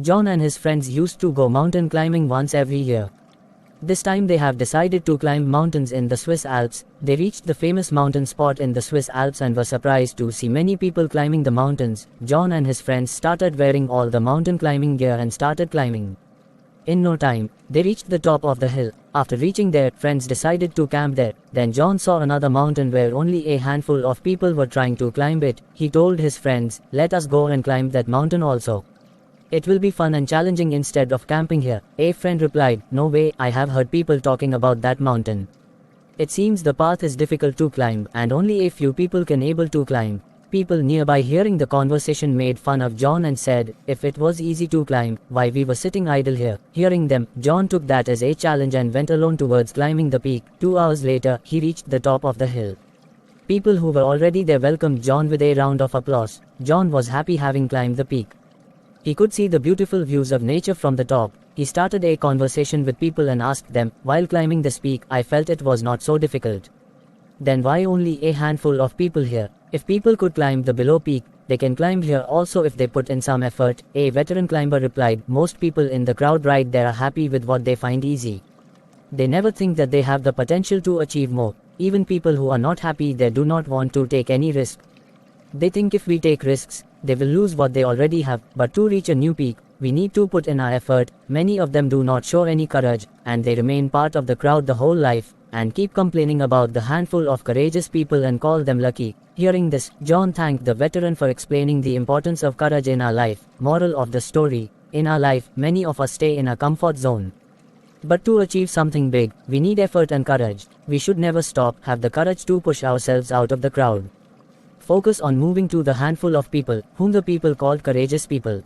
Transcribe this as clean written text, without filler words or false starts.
John and his friends used to go mountain climbing once every year. This time they have decided to climb mountains in the Swiss Alps. They reached the famous mountain spot in the Swiss Alps and were surprised to see many people climbing the mountains. John and his friends started wearing all the mountain climbing gear and started climbing. In no time, they reached the top of the hill. After reaching there, friends decided to camp there. Then John saw another mountain where only a handful of people were trying to climb it. He told his friends, "Let us go and climb that mountain also. It will be fun and challenging instead of camping here." A friend replied, "No way, I have heard people talking about that mountain. It seems the path is difficult to climb and only a few people can able to climb." People nearby hearing the conversation made fun of John and said, "If it was easy to climb, why we were sitting idle here?" Hearing them, John took that as a challenge and went alone towards climbing the peak. 2 hours later, he reached the top of the hill. People who were already there welcomed John with a round of applause. John was happy having climbed the peak. He could see the beautiful views of nature from the top. He started a conversation with people and asked them, "While climbing this peak, I felt it was not so difficult. Then why only a handful of people here? If people could climb the below peak, they can climb here also if they put in some effort." A veteran climber replied, "Most people in the crowd right there are happy with what they find easy. They never think that they have the potential to achieve more. Even people who are not happy there do not want to take any risk. They think if we take risks, they will lose what they already have. But to reach a new peak, we need to put in our effort." Many of them do not show any courage, and they remain part of the crowd the whole life, and keep complaining about the handful of courageous people and call them lucky. Hearing this, John thanked the veteran for explaining the importance of courage in our life. Moral of the story: in our life, many of us stay in our comfort zone. But to achieve something big, we need effort and courage. We should never stop, have the courage to push ourselves out of the crowd. Focus on moving to the handful of people, whom the people called courageous people.